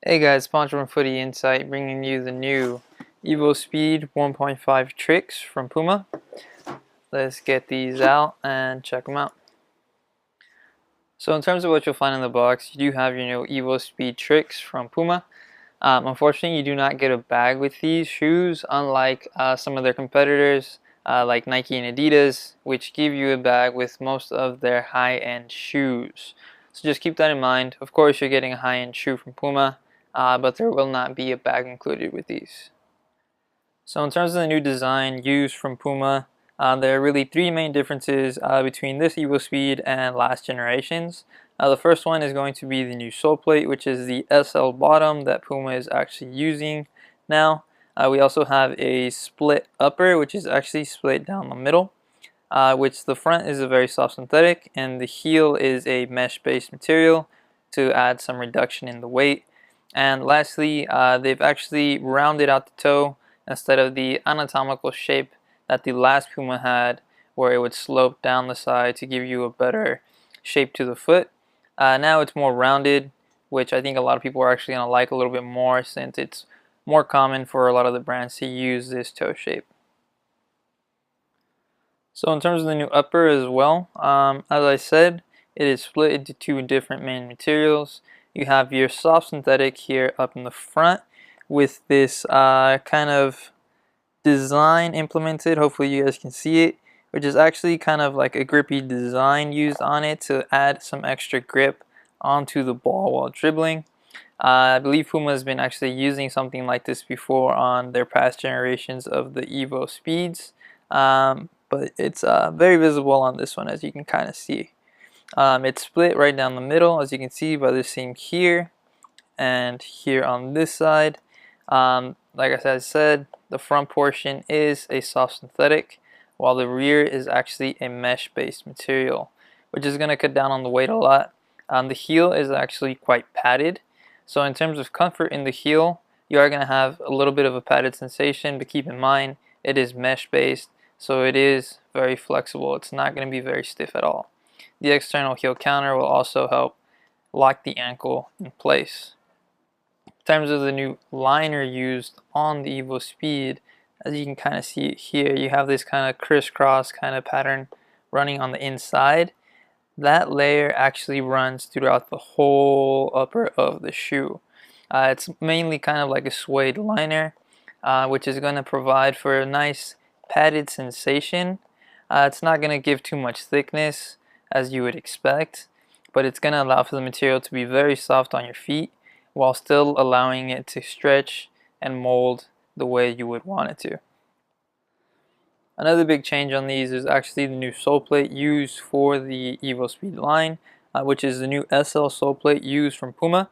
Hey guys, Sponsor from Footy Insight bringing you the new EvoSpeed 1.5 tricks from Puma. Let's get these out and check them out. So in terms of what you'll find in the box, you do have your new EvoSpeed tricks from Puma. Unfortunately, you do not get a bag with these shoes, unlike some of their competitors like Nike and Adidas, which give you a bag with most of their high-end shoes. So just keep that in mind. Of course, you're getting a high-end shoe from Puma, but there will not be a bag included with these. So in terms of the new design used from Puma, there are really three main differences between this EvoSpeed and last generations. The first one is going to be the new Soleplate, which is the SL bottom that Puma is actually using now. We also have a split upper, which is actually split down the middle, which the front is a very soft synthetic and the heel is a mesh-based material to add some reduction in the weight. And lastly, they've actually rounded out the toe instead of the anatomical shape that the last Puma had, where it would slope down the side to give you a better shape to the foot. Now it's more rounded, which I think a lot of people are actually going to like a little bit more, since it's more common for a lot of the brands to use this toe shape. So in terms of the new upper as well, as I said, it is split into two different main materials. You have your soft synthetic here up in the front with this kind of design implemented. Hopefully you guys can see it, which is actually kind of like a grippy design used on it to add some extra grip onto the ball while dribbling. I believe Puma has been actually using something like this before on their past generations of the EvoSpeeds, but it's very visible on this one, as you can kind of see. It's split right down the middle, as you can see by the seam here and here on this side. Like I said, the front portion is a soft synthetic, while the rear is actually a mesh-based material, which is going to cut down on the weight a lot. The heel is actually quite padded, so in terms of comfort in the heel, you are going to have a little bit of a padded sensation, but keep in mind it is mesh-based, so it is very flexible. It's not going to be very stiff at all. The external heel counter will also help lock the ankle in place. In terms of the new liner used on the EvoSpeed, as you can kind of see it here, you have this kind of crisscross kind of pattern running on the inside. That layer actually runs throughout the whole upper of the shoe. It's mainly kind of like a suede liner, which is going to provide for a nice padded sensation. It's not going to give too much thickness as you would expect, but it's going to allow for the material to be very soft on your feet, while still allowing it to stretch and mold the way you would want it to. Another big change on these is actually the new Soleplate used for the EvoSpeed line, which is the new SL Soleplate used from Puma.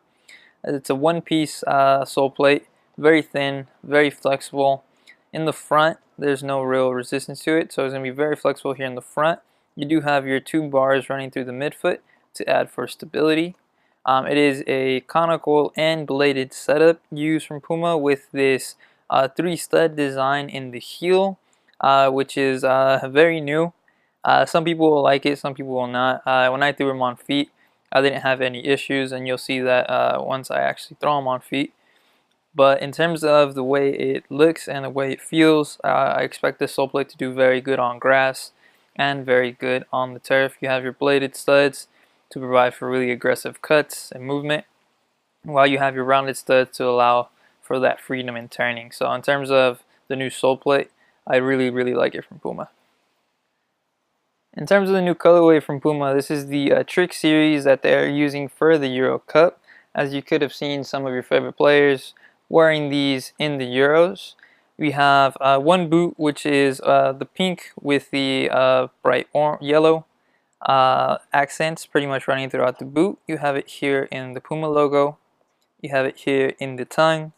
It's a one-piece Soleplate, very thin, very flexible. In the front, there's no real resistance to it, so it's going to be very flexible here in the front. You do have your two bars running through the midfoot to add for stability. It is a conical and bladed setup used from Puma with this 3-stud design in the heel, which is very new. Some people will like it, some people will not. When I threw them on feet, I didn't have any issues, and you'll see that once I actually throw them on feet. But in terms of the way it looks and the way it feels, I expect this Soleplate to do very good on grass and very good on the turf. You have your bladed studs to provide for really aggressive cuts and movement, while you have your rounded studs to allow for that freedom in turning. So in terms of the new Soleplate, I really like it from Puma. In terms of the new colorway from Puma, this is the Trick series that they're using for the Euro Cup. As you could have seen some of your favorite players wearing these in the Euros. We have one boot, which is the pink with the bright yellow accents pretty much running throughout the boot. You have it here in the Puma logo. You have it here in the tongue,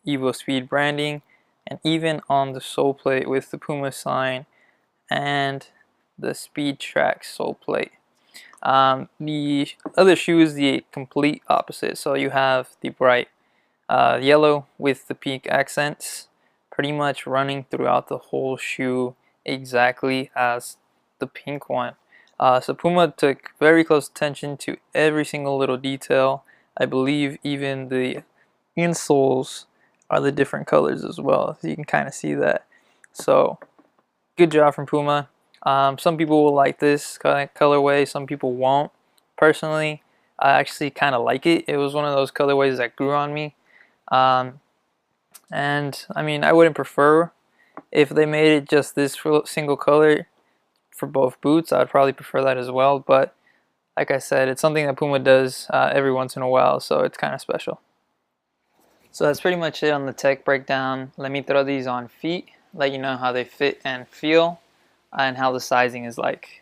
EvoSpeed branding, and even on the Soleplate with the Puma sign and the Speed Track Soleplate. The other shoe is the complete opposite. So you have the bright yellow with the pink accents pretty much running throughout the whole shoe, exactly as the pink one. So Puma took very close attention to every single little detail, I believe even the insoles are the different colors as well. So you can kind of see that. So good job from Puma. Some people will like this kind of colorway, some people won't. Personally, I actually kind of like it. It was one of those colorways that grew on me. And I mean, I wouldn't prefer if they made it just this single color for both boots. I'd probably prefer that as well. But like I said, it's something that Puma does every once in a while, so it's kind of special. So that's pretty much it on the tech breakdown. Let me throw these on feet, let you know how they fit and feel, and how the sizing is like.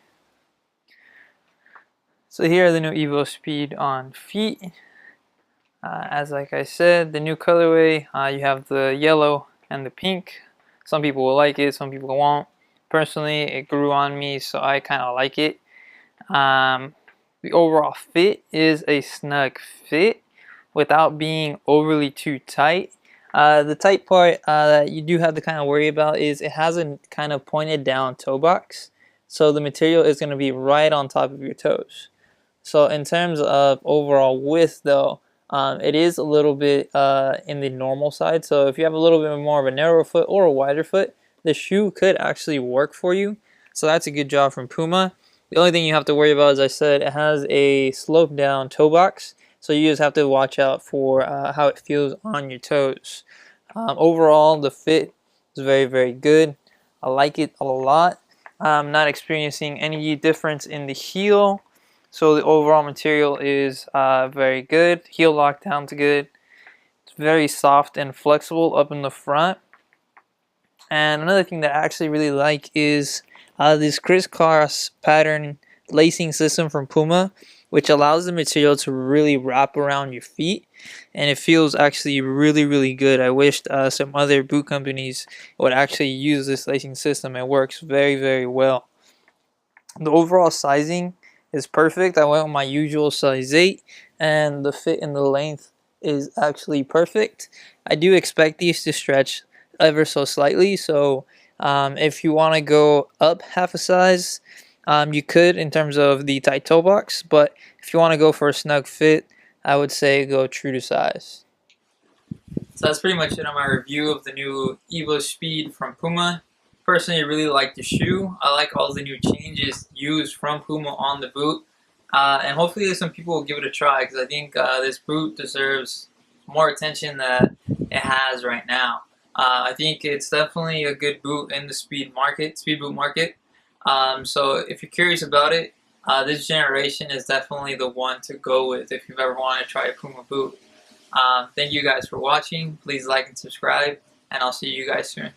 So here are the new EvoSpeed on feet. As like I said, the new colorway, you have the yellow and the pink. Some people will like it, some people won't. Personally, it grew on me, so I kind of like it. The overall fit is a snug fit without being overly too tight. The tight part that you do have to kind of worry about is it has a kind of pointed down toe box, so the material is going to be right on top of your toes. So in terms of overall width though, it is a little bit in the normal side. So if you have a little bit more of a narrower foot or a wider foot, the shoe could actually work for you. So that's a good job from Puma. The only thing you have to worry about, as I said, it has a slope down toe box. So you just have to watch out for how it feels on your toes. Overall, the fit is very, very good. I like it a lot. I'm not experiencing any difference in the heel. So the overall material is very good. Heel lockdown's good. It's very soft and flexible up in the front. And another thing that I actually really like is this crisscross pattern lacing system from Puma, which allows the material to really wrap around your feet, and it feels actually really, really good. I wished some other boot companies would actually use this lacing system. It works very, very well. The overall sizing is perfect. I went with my usual size 8, and the fit and the length is actually perfect. I do expect these to stretch ever so slightly, so if you want to go up half a size, you could in terms of the tight toe box, but if you want to go for a snug fit, I would say go true to size. So that's pretty much it on my review of the new EvoSpeed from Puma. Personally, I really like the shoe. I like all the new changes used from Puma on the boot. And hopefully some people will give it a try, because I think this boot deserves more attention that it has right now. I think it's definitely a good boot in the speed boot market. So if you're curious about it, this generation is definitely the one to go with if you've ever wanted to try a Puma boot. Thank you guys for watching. Please like and subscribe, and I'll see you guys soon.